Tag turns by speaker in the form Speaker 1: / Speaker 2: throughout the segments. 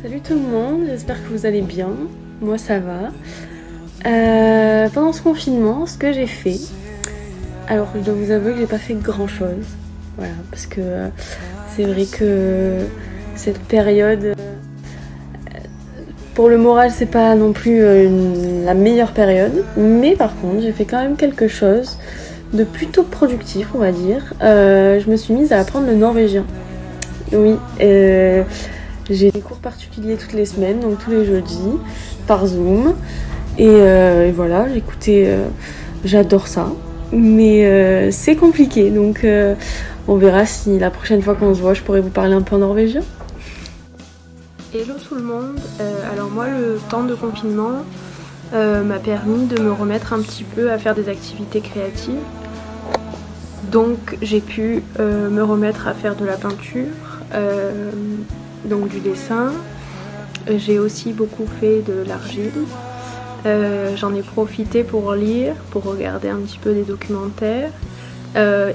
Speaker 1: Salut tout le monde, j'espère que vous allez bien. Moi ça va. Pendant ce confinement, ce que j'ai fait, alors je dois vous avouer que j'ai pas fait grand chose. Voilà, parce que c'est vrai que cette période, pour le moral, c'est pas non plus la meilleure période. Mais par contre, j'ai fait quand même quelque chose de plutôt productif, on va dire. Je me suis mise à apprendre le norvégien. Oui, j'ai des cours particuliers toutes les semaines, donc tous les jeudis, par Zoom. Et voilà, j'écoutais, j'adore ça. Mais c'est compliqué, donc on verra si la prochaine fois qu'on se voit, je pourrais vous parler un peu en norvégien. Hello tout le monde, alors moi le temps de confinement m'a permis de me remettre un petit peu à faire des activités créatives. Donc j'ai pu me remettre à faire de la peinture, donc du dessin. J'ai aussi beaucoup fait de l'argile. J'en ai profité pour lire, pour regarder un petit peu des documentaires.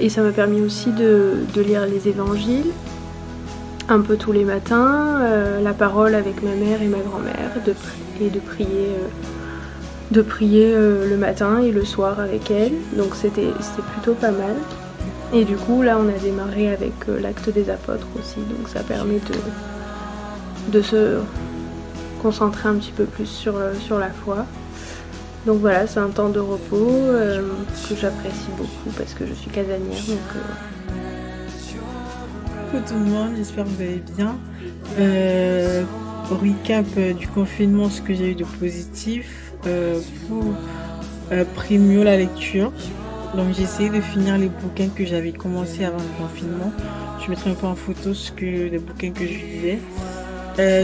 Speaker 1: Et ça m'a permis aussi de lire les évangiles un peu tous les matins, la parole avec ma mère et ma grand-mère, et de prier le matin et le soir avec elles. Donc c'était plutôt pas mal. Et du coup là on a démarré avec l'acte des apôtres aussi, donc ça permet de se concentrer un petit peu plus sur la foi. Donc voilà, c'est un temps de repos que j'apprécie beaucoup parce que je suis casanière.
Speaker 2: Coucou tout le monde, j'espère que vous allez bien. Au recap du confinement, ce que j'ai eu de positif, mieux la lecture. Donc j'ai essayé de finir les bouquins que j'avais commencé avant le confinement. Je mettrai un peu en photo les bouquins que je lisais.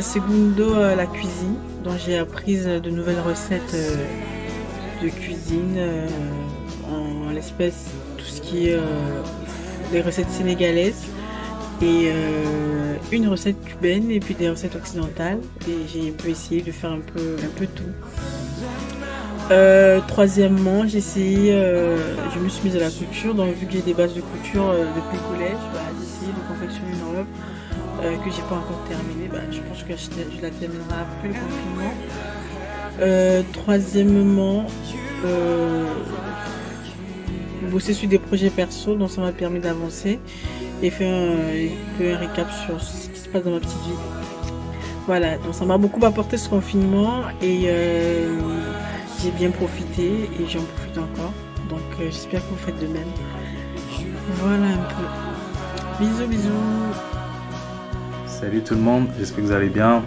Speaker 2: Segundo, la cuisine, dont j'ai appris de nouvelles recettes de cuisine, en l'espèce tout ce qui est des recettes sénégalaises et une recette cubaine et puis des recettes occidentales, et j'ai un peu essayé de faire un peu tout. Troisièmement, j'ai essayé, je me suis mise à la couture, donc vu que j'ai des bases de couture depuis le collège, j'ai essayé de confectionner une robe que j'ai pas encore terminée. Je pense que je la terminerai après le confinement. Troisièmement, bosser sur des projets perso, donc ça m'a permis d'avancer et faire un récap sur ce qui se passe dans ma petite vie. Voilà, donc ça m'a beaucoup apporté ce confinement et j'ai bien profité et j'en profite encore. Donc j'espère que vous faites de même. Voilà un peu. Bisous, bisous.
Speaker 3: Salut tout le monde, j'espère que vous allez bien.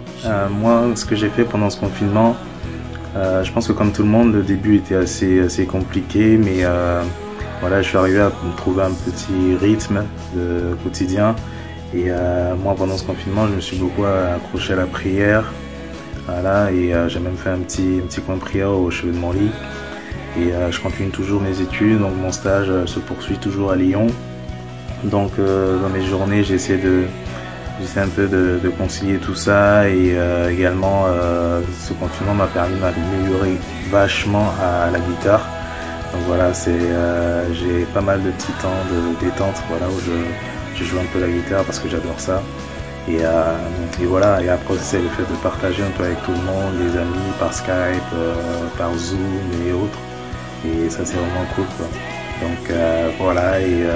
Speaker 3: Moi, ce que j'ai fait pendant ce confinement, je pense que comme tout le monde, le début était assez compliqué, mais voilà, je suis arrivé à me trouver un petit rythme de quotidien. Et moi, pendant ce confinement, je me suis beaucoup accroché à la prière. Voilà, et j'ai même fait un petit coin de prière au chevet de mon lit. Et je continue toujours mes études, donc mon stage se poursuit toujours à Lyon. Donc dans mes journées, j'essaie un peu de concilier tout ça, et également ce confinement m'a permis de m'améliorer vachement à la guitare. Donc voilà, j'ai pas mal de petits temps de détente, voilà, où je joue un peu la guitare parce que j'adore ça. Et voilà, et après c'est le fait de partager un peu avec tout le monde, les amis, par Skype, par Zoom et autres. Et ça c'est vraiment cool quoi. Donc voilà, et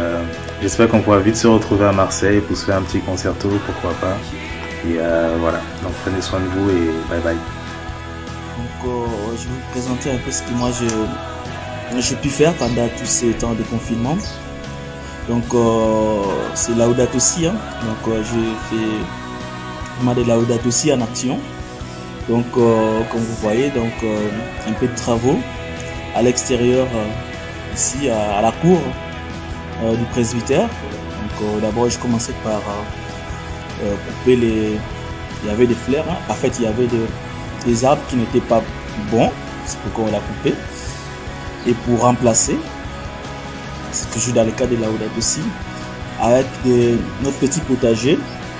Speaker 3: j'espère qu'on pourra vite se retrouver à Marseille pour se faire un petit concerto, pourquoi pas. Et voilà, donc prenez soin de vous et bye bye.
Speaker 4: Donc je vais vous présenter un peu ce que moi j'ai pu faire pendant tous ces temps de confinement. Donc c'est Laudato Si, hein. Donc j'ai fait vraiment de Laudato Si en action. Donc comme vous voyez, donc un peu de travaux à l'extérieur. Ici à la cour du presbytère. Donc d'abord je commençais par couper il y avait des fleurs, hein. En fait il y avait des arbres qui n'étaient pas bons, c'est pourquoi on l'a coupé. Et pour remplacer, c'est toujours dans le cas de Laudato Si, avec notre petit potager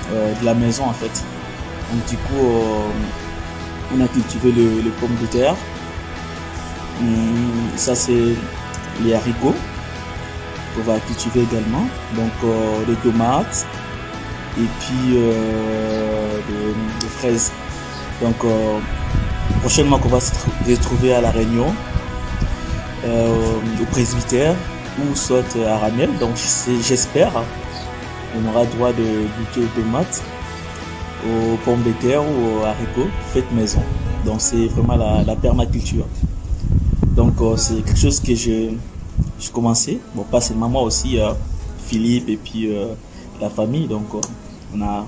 Speaker 4: de la maison en fait. Donc du coup on a cultivé les pommes de terre. Ça c'est les haricots qu'on va cultiver également, donc les tomates et puis des fraises. Donc prochainement qu'on va se retrouver à La Réunion, au presbytère ou soit à Ramiel. Donc j'espère on aura droit de goûter aux tomates, aux pommes de terre ou aux haricots faites maison. Donc c'est vraiment la permaculture. Donc c'est quelque chose que j'ai commencé. Bon, pas seulement moi aussi, Philippe et puis la famille. Donc on a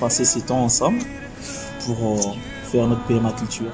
Speaker 4: passé ce temps ensemble pour faire notre permaculture.